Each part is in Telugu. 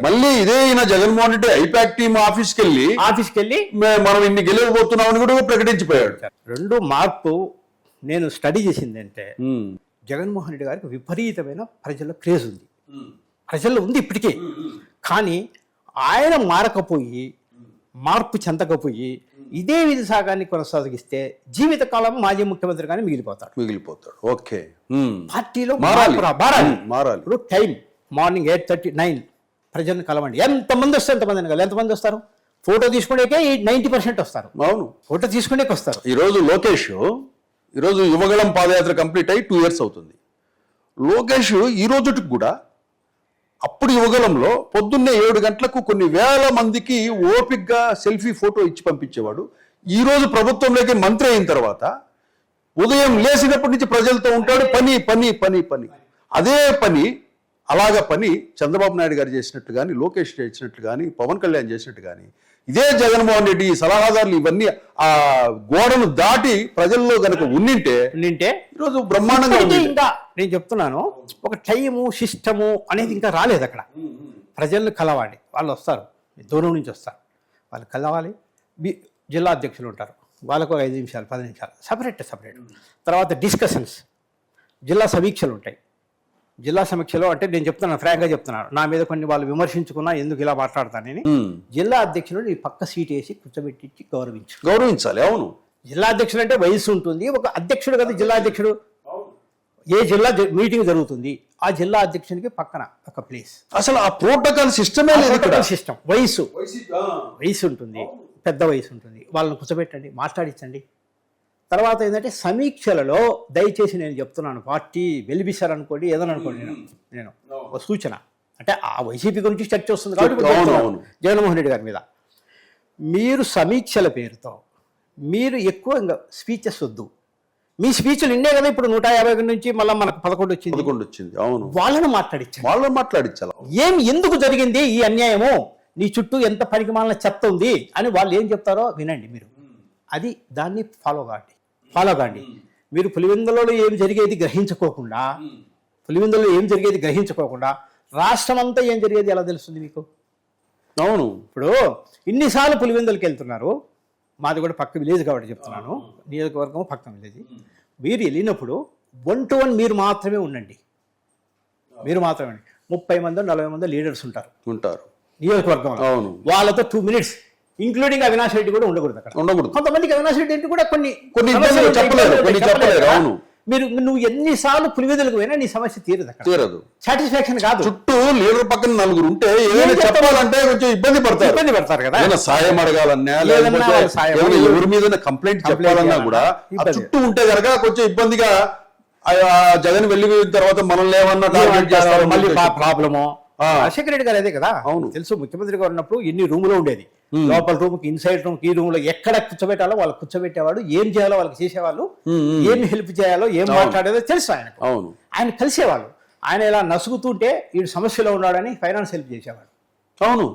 మళ్ళీ ఇదే ఈయన జగన్మోహన్ రెడ్డి ఐపాక్ టీమ్ ఆఫీస్కి వెళ్ళి మనం ఇన్ని గెలవబోతున్నామని కూడా ప్రకటించిపోయాడు. రెండు మార్పు నేను స్టడీ చేసింది అంటే జగన్మోహన్ రెడ్డి గారికి విపరీతమైన ప్రజల క్రేజ్ ఉంది, ప్రజల్లో ఉంది ఇప్పటికే. కానీ ఆయన మారకపోయి, మార్పు చెందకపోయి ఇదే విధానాన్ని కొనసాగిస్తే జీవితకాలం మాజీ ముఖ్యమంత్రి కానీ మిగిలిపోతాడు. ఓకే, పార్టీలో మారాలి. ఇప్పుడు టైం మార్నింగ్ 8:39 ప్రజలను కలవండి. ఎంతమంది వస్తారు, ఎంతమంది వస్తారు? ఫోటో తీసుకునేకే 90% వస్తారు. అవును, ఫోటో తీసుకునేకి వస్తారు. ఈరోజు లోకేష్, ఈరోజు యువగళం పాదయాత్ర కంప్లీట్ అయ్యి 2 years అవుతుంది. లోకేష్ ఈ రోజుకి కూడా అప్పుడు యువగలంలో పొద్దున్నే 7 గంటలకు కొన్ని వేల మందికి ఓపిక్గా సెల్ఫీ ఫోటో ఇచ్చి పంపించేవాడు. ఈ రోజు ప్రభుత్వంలోకి మంత్రి అయిన తర్వాత ఉదయం లేచినప్పటి నుంచి ప్రజలతో ఉంటాడు. పని పని పని పని అదే పని, అలాగ పని చంద్రబాబు నాయుడు గారు చేసినట్టు కానీ, లోకేష్ చేసినట్టు కానీ, పవన్ కళ్యాణ్ చేసినట్టు కానీ, ఇదే జగన్మోహన్ రెడ్డి సలహాదారులు ఇవన్నీ ఆ గోడను దాటి ప్రజల్లో కనుక ఉండింటే ఈరోజు బ్రహ్మాండంగా. ఇంకా నేను చెప్తున్నాను, ఒక టైము సిస్టము అనేది ఇంకా రాలేదు అక్కడ. ప్రజలను కలవాలి, వాళ్ళు వస్తారు, దూరం నుంచి వస్తారు, వాళ్ళు కలవాలి. జిల్లా అధ్యక్షులు ఉంటారు, వాళ్ళకు 5 నిమిషాలు 10 నిమిషాలు సపరేట్. తర్వాత డిస్కషన్స్, జిల్లా సమీక్షలు ఉంటాయి. జిల్లా సమీక్షలో అంటే నేను చెప్తున్నాను, ఫ్రాంక్గా చెప్తున్నాను, నా మీద కొన్ని వాళ్ళు విమర్శించుకున్నా ఎందుకు ఇలా మాట్లాడతానని, జిల్లా అధ్యక్షులు నీ పక్క సీట్ వేసి కూర్చోబెట్టి గౌరవించాలి. అవును, జిల్లా అధ్యక్షుడు అంటే వయసు ఉంటుంది, ఒక అధ్యక్షుడు కదా జిల్లా అధ్యక్షుడు. ఏ జిల్లా మీటింగ్ జరుగుతుంది, ఆ జిల్లా అధ్యక్షునికి పక్కన ఒక ప్లేస్. అసలు ఆ ప్రోటోకాల్ సిస్టమే లేదు. సిస్టమ్ వయసు ఉంటుంది, పెద్ద వయసు ఉంటుంది, వాళ్ళని కూర్చోబెట్టండి, మాట్లాడించండి. తర్వాత ఏంటంటే సమీక్షలలో దయచేసి నేను చెప్తున్నాను, పార్టీ వెలిపిస్తారనుకోండి, ఏదని అనుకోండి, నేను ఒక సూచన అంటే ఆ వైసీపీ గురించి చర్చ వస్తుంది కాబట్టి జగన్మోహన్ రెడ్డి గారి మీద మీరు సమీక్షల పేరుతో మీరు ఎక్కువ ఇంకా స్పీచెస్ వద్దు. మీ స్పీచ్లు ఇండే కదా ఇప్పుడు 150 నుంచి మళ్ళీ మనకు 11 వచ్చింది. అవును, వాళ్ళని మాట్లాడించాలి. ఎందుకు జరిగింది ఈ అన్యాయము, నీ చుట్టూ ఎంత పనికిమాలిన చెత్త ఉంది అని వాళ్ళు ఏం చెప్తారో వినండి మీరు. అది దాన్ని ఫాలో కాండి. మీరు పులివెందులలో ఏం జరిగేది గ్రహించుకోకుండా రాష్ట్రం అంతా ఏం జరిగేది ఎలా తెలుస్తుంది మీకు? అవును, ఇప్పుడు ఇన్నిసార్లు పులివెందులకి వెళ్తున్నారు, మాది కూడా పక్క విలేజ్ కాబట్టి చెప్తున్నాను, నియోజకవర్గం పక్క విలేజ్. మీరు వెళ్ళినప్పుడు 1 to 1 మీరు మాత్రమే ఉండండి. 30 మంది 40 మంది లీడర్స్ ఉంటారు నియోజకవర్గంలో. వాళ్ళతో 2 minutes ఇంక్లూడింగ్ అవినాష్ రెడ్డి కూడా ఉండకూడదు అక్కడ. కొంతమందికి అవినాష్ రెడ్డి అంటే కూడా కొన్ని చెప్పలేరు. అవును, నువ్వు ఎన్నిసార్లు పులివెదులకు పోయినా నీ సమస్య తీరదు, సాటిస్ఫాక్షన్ కాదు. చుట్టూ లీడర్ పక్కన 4 ఉంటే చెప్పాలంటే కొంచెం ఇబ్బంది పడతారు కదా. సాయం అడగాలన్నా, ఎవరి మీద కంప్లైంట్ చెప్పాలన్నా కూడా చుట్టూ ఉంటే కనుక కొంచెం ఇబ్బందిగా, జగన్ వెళ్ళిపోయిన తర్వాత మనల్ని ఏమన్నా టార్గెట్ చేస్తారు, మళ్ళీ ప్రాబ్లము. రాజశేఖర రెడ్డి గారు అదే కదా తెలుసు, ముఖ్యమంత్రి గారు ఉన్నప్పుడు ఎన్ని రూములో ఉండేది, లోపల రూమ్ కి, ఇన్సైడ్ రూమ్ కి, ఈ రూమ్ లో ఎక్కడ కూర్చోబెట్టాలో వాళ్ళు కూర్చోబెట్టేవాడు, ఏం చేయాలో వాళ్ళకి చేసేవాళ్ళు, ఏం హెల్ప్ చేయాలో, ఏం మాట్లాడేదో తెలుసు ఆయనకు. ఆయన కలిసేవాళ్ళు. ఆయన ఇలా నసుగుతుంటే వీడు సమస్యలో ఉన్నాడని ఫైనాన్స్ హెల్ప్ చేసేవాడు. అవును,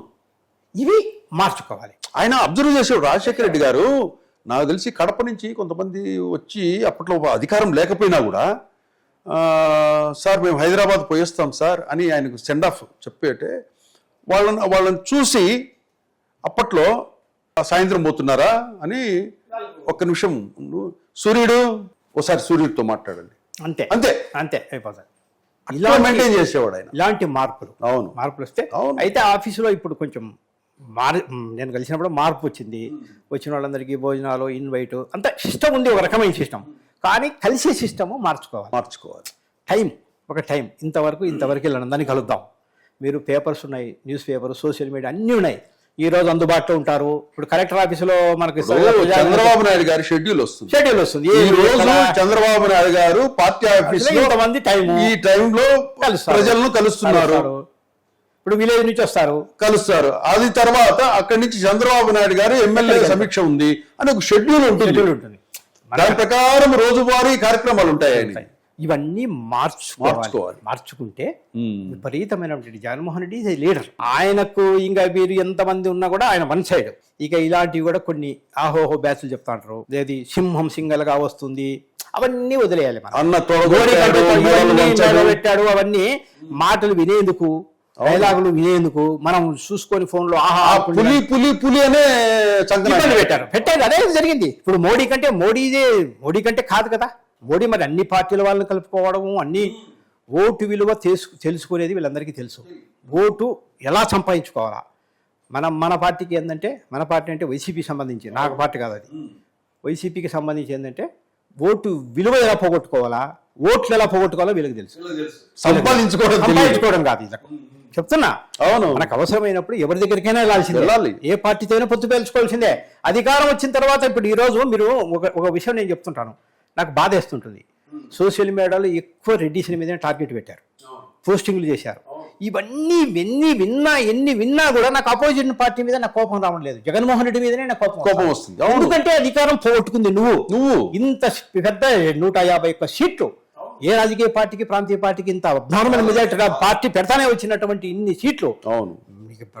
ఇవి మార్చుకోవాలి. ఆయన అబ్జర్వ్ చేసేవాడు రాజశేఖర రెడ్డి గారు. నాకు తెలిసి కడప నుంచి కొంతమంది వచ్చి, అప్పట్లో అధికారం లేకపోయినా కూడా, సార్ మేము హైదరాబాద్ పోయేస్తాం సార్ అని ఆయనకు సెండ్ ఆఫ్ చెప్పేటే, వాళ్ళని చూసి అప్పట్లో సాయంత్రం పోతున్నారా అని, ఒక్క నిమిషం సూర్యుడు, ఒకసారి సూర్యుడితో మాట్లాడండి, అంతే అయిపోతాయి. ఇలా మెయింటైన్ చేసేవాడు ఆయన. ఇలాంటి మార్పులు వస్తే అయితే ఆఫీసులో ఇప్పుడు కొంచెం నేను కలిసినప్పుడు మార్పు వచ్చింది. వచ్చిన వాళ్ళందరికీ భోజనాలు, ఇన్వైట్, అంత సిస్టమ్ ఉంది, ఒక రకమైన సిస్టమ్. కానీ కలిసే సిస్టము మార్చుకోవాలి. టైం ఇంతవరకు వెళ్ళడం, దాన్ని కలుద్దాం. మీరు పేపర్స్ ఉన్నాయి, న్యూస్ పేపర్, సోషల్ మీడియా అన్నీ ఉన్నాయి, ఈ రోజు అందుబాటులో ఉంటారు. ఇప్పుడు కలెక్టర్ ఆఫీసులో మనకి చంద్రబాబు నాయుడు గారి షెడ్యూల్ వస్తుంది. ఈ రోజు చంద్రబాబు నాయుడు గారు పార్టీ ఆఫీసులో ఇంతమంది ఈ టైంలో ప్రజలను కలుస్తున్నారు. ఇప్పుడు విలేజ్ నుంచి కలుస్తారు. అది తర్వాత అక్కడి నుంచి చంద్రబాబు నాయుడు గారు ఎమ్మెల్యే సమీక్ష ఉంది అని ఒక షెడ్యూల్ ఉంటుంది. దాని ప్రకారం రోజువారీ కార్యక్రమాలు ఉంటాయి. ఇవన్నీ మార్చుకుంటే విపరీతమైనటువంటి జగన్మోహన్ రెడ్డి ఈజ్ లీడర్. ఆయనకు ఇంకా వీరు ఎంతమంది ఉన్నా కూడా ఆయన వన్ సైడ్. ఇక ఇలాంటివి కూడా కొన్ని ఆహోహో బ్యాచ్లు చెప్తా ఉంటారు, ఏది సింహం సింగల్గా వస్తుంది, అవన్నీ వదిలేయాలి. పెట్టాడు అవన్నీ మాటలు వినేందుకు డైలాగులు వినేందుకు మనం చూసుకొని ఫోన్లో ఆహా ఆ పులి పులి పులి అనే చంకన ఇబ్బంది పెట్టారు అదే జరిగింది. ఇప్పుడు మోడీ కంటే కాదు కదా, మోడీ మరి అన్ని పార్టీల వాళ్ళని కలుపుకోవడము, అన్ని ఓటు విలువ తెలుసుకునేది వీళ్ళందరికీ తెలుసు. ఓటు ఎలా సంపాదించుకోవాలా. మన పార్టీకి ఏంటంటే, మన పార్టీ అంటే వైసీపీకి సంబంధించి, నాకు పార్టీ కాదు అది, వైసీపీకి సంబంధించి ఏంటంటే ఓటు విలువ ఎలా పోగొట్టుకోవాలా, ఓట్లు ఎలా పోగొట్టుకోవాలో వీళ్ళకి తెలుసు. సంపాదించుకోవడం కాదు ఇది, చెప్తున్నా. అవును, మనకు అవసరమైనప్పుడు ఎవరి దగ్గరికైనా వెళ్ళాల్సిందే, ఏ పార్టీతో అయినా పొత్తు పేల్చుకోవాల్సిందే. అధికారం వచ్చిన తర్వాత ఇప్పుడు ఈ రోజు మీరు ఒక విషయం నేను చెప్తుంటాను, నాకు బాధేస్తుంటుంది. సోషల్ మీడియాలో ఎక్కువ రెడ్డిస్ మీదనే టార్గెట్ పెట్టారు, పోస్టింగ్లు చేశారు. ఇవన్నీ ఎన్ని విన్నా కూడా నాకు అపోజిషన్ పార్టీ మీద నాకు కోపం రావడం లేదు, జగన్మోహన్ రెడ్డి మీదనే నాకు కోపం వస్తుంది. ఎందుకంటే అధికారం పోగొట్టుకుంది నువ్వు ఇంత పెద్ద 151 సీట్లు. ఏ రాజకీయ పార్టీకి, ప్రాంతీయ పార్టీకి ఇంత అబ్నార్మల్ మెజారిటీ పార్టీ పెడతానే వచ్చినటువంటి ఇన్ని సీట్లు. అవును,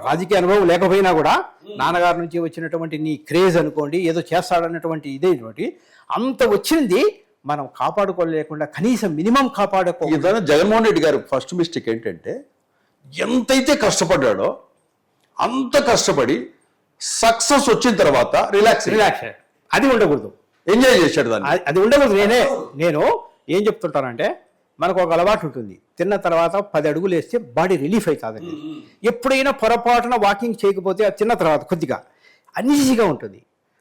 రాజకీయ అనుభవం లేకపోయినా కూడా నాన్నగారి నుంచి వచ్చినటువంటి నీ క్రేజ్ అనుకోండి, ఏదో చేస్తాడన్నటువంటి ఇదేటువంటి అంత వచ్చింది మనం కాపాడుకోలేకుండా కనీసం మినిమం కాపాడుకో. జగన్మోహన్ రెడ్డి గారు ఫస్ట్ మిస్టేక్ ఏంటంటే, ఎంతైతే కష్టపడ్డాడో అంత కష్టపడి సక్సెస్ వచ్చిన తర్వాత రిలాక్స్ అది ఉండకూడదు, ఎంజాయ్ చేశాడు దాన్ని, అది ఉండకూడదు. నేను ఏం చెప్తుంటానంటే, మనకు ఒక అలవాటు ఉంటుంది, తిన్న తర్వాత 10 అడుగులు వేస్తే బాడీ రిలీఫ్ అవుతుంది. ఎప్పుడైనా పొరపాటున వాకింగ్ చేయకపోతే అది తిన్న తర్వాత కొద్దిగా అన్ఈజీగా ఉంటుంది.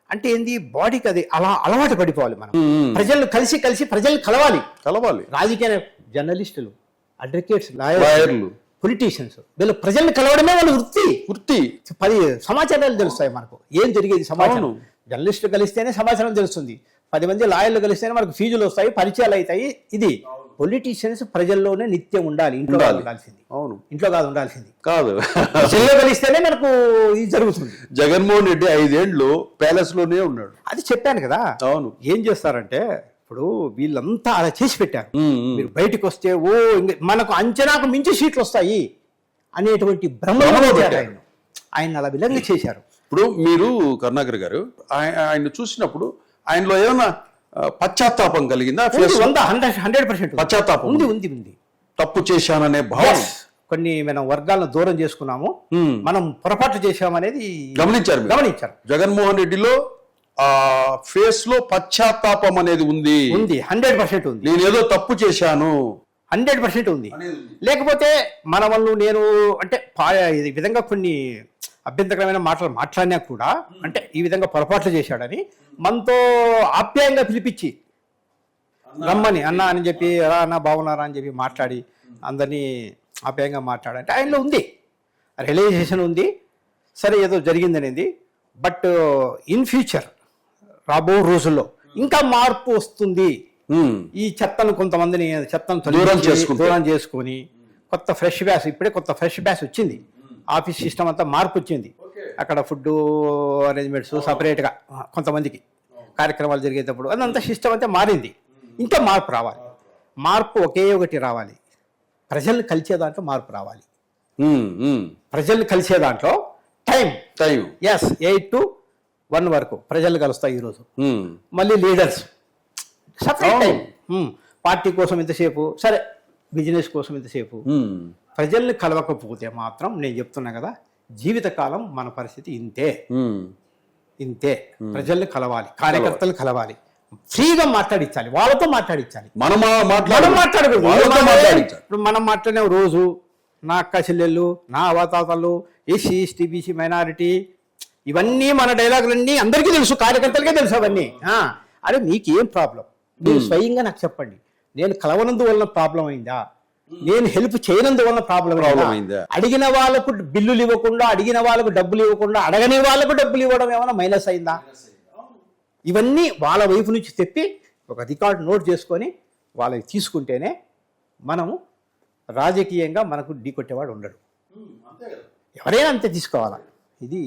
అంటే ఏంది, బాడీకి అది అలా అలవాటు పడిపోవాలి. మనం ప్రజలను కలిసి ప్రజల్ని కలవాలి. రాజకీయ జర్నలిస్టులు, అడ్వకేట్స్, లాయర్లు, పొలిటీషియన్స్, వీళ్ళు ప్రజల్ని కలవడమే వాళ్ళ వృత్తి. 10 సమాచారాలు తెలుస్తాయి మనకు, ఏం జరిగేది సమాచారం. జర్నలిస్టులు కలిస్తేనే సమాచారం తెలుస్తుంది, 10 మంది లాయర్లు కలిస్తేనే మనకు ఫీజులు వస్తాయి, పరిచయాలు అవుతాయి. ఇది పొలిటీషియన్స్ ప్రజల్లోనే నిత్యం ఉండాలి, ఇంట్లో ఉండాల్సింది. అవును, ఇంట్లో కాదు ఉండాల్సింది కాదు, ప్రజల్లో కలిస్తేనే మనకు ఇది జరుగుతుంది. జగన్మోహన్ రెడ్డి 5 ఏళ్ళు ప్యాలెస్ లోనే ఉన్నాడు, అది చెప్పాను కదా. అవును, ఏం చేస్తారంటే ఇప్పుడు వీళ్ళంతా అలా చేసి పెట్టారు. మీరు బయటకు వస్తే మనకు అంచనాకు మించి సీట్లు వస్తాయి అనేటువంటి భ్రమలో ఆయన అలా విలంగా చేశారు. ఇప్పుడు మీరు కరుణాకర్ గారు ఆయన చూసినప్పుడు ఆయనలో ఏమైనా పశ్చాత్తాపం కలిగిందా? 100% పశ్చాత్తాపం ఉంది. తప్పు చేశాననే భావం, కొన్ని మనం వర్గాలను దూరం చేసుకున్నాము, మనం పొరపాటు చేశామనేది గమనించారు. జగన్మోహన్ రెడ్డిలో ఫేస్ లో పశ్చాత్తాపం అనేది ఉంది 100% ఉంది. నేను ఏదో తప్పు చేశాను 100% ఉంది. లేకపోతే మన వాళ్ళు నేను అంటే ఈ విధంగా కొన్ని అభ్యంతరకరమైన మాటలు మాట్లాడినా కూడా, అంటే ఈ విధంగా పొరపాట్లు చేశాడని మనతో ఆప్యాయంగా పిలిపించి రమ్మని అన్న అని చెప్పి, అన్న బాగున్నారా అని చెప్పి మాట్లాడి అందరినీ ఆప్యాయంగా మాట్లాడంటే ఆయనలో ఉంది, రియలైజేషన్ ఉంది. సరే ఏదో జరిగిందనేది, బట్ ఇన్ ఫ్యూచర్ రాబో రోజుల్లో ఇంకా మార్పు వస్తుంది. ఈ చెత్తను కొంతమందిని దూరం చేసుకొని కొత్త ఫ్రెష్ బ్యాచ్, ఇప్పుడే కొత్త ఫ్రెష్ బ్యాచ్ వచ్చింది, ఆఫీస్ సిస్టమ్ అంతా మార్పు వచ్చింది. అక్కడ ఫుడ్ అరేంజ్మెంట్స్ సపరేట్గా కొంతమందికి కార్యక్రమాలు జరిగేటప్పుడు అదంతా సిస్టమ్ అంతా మారింది. ఇంకా మార్పు రావాలి, మార్పు ఒకే ఒకటి రావాలి, ప్రజల్ని కలిసే దాంట్లో మార్పు రావాలి. ప్రజల్ని కలిసే దాంట్లో టైం 8 to 1 వరకు ప్రజలు కలుస్తాయి ఈరోజు. మళ్ళీ లీడర్స్ సపరేట్ టైం, పార్టీ కోసం ఇంతసేపు, సరే బిజినెస్ కోసం ఇంతసేపు. ప్రజల్ని కలవకపోతే మాత్రం నేను చెప్తున్నా కదా, జీవితకాలం మన పరిస్థితి ఇంతే. ప్రజల్ని కలవాలి, కార్యకర్తలు కలవాలి, ఫ్రీగా మాట్లాడించాలి, వాళ్ళతో మాట్లాడించాలి. ఇప్పుడు మనం మాట్లాడిన రోజు నా అక్క చెల్లెళ్ళు, నా అవతాతలు, ఎస్సీ ఎస్టీ బీసీ మైనారిటీ, ఇవన్నీ మన డైలాగులన్నీ అందరికీ తెలుసు, కార్యకర్తలకే తెలుసు అవన్నీ. అరే మీకేం ప్రాబ్లం, మీరు స్వయంగా నాకు చెప్పండి. నేను కలవనందు వలన ప్రాబ్లం అయిందా, నేను హెల్ప్ చేయనందు వలన ప్రాబ్లం అయిందా, అడిగిన వాళ్ళకు బిల్లులు ఇవ్వకుండా, అడిగిన వాళ్ళకు డబ్బులు ఇవ్వకుండా, అడగని వాళ్ళకు డబ్బులు ఇవ్వడం ఏమైనా మైనస్ అయిందా? ఇవన్నీ వాళ్ళ వైపు నుంచి తెప్పి ఒక రికార్డు నోట్ చేసుకొని వాళ్ళకి తీసుకుంటేనే మనము రాజకీయంగా మనకు ఢీ కొట్టేవాడు ఉండడు. ఎవరైనా అంతే తీసుకోవాలా. ఇది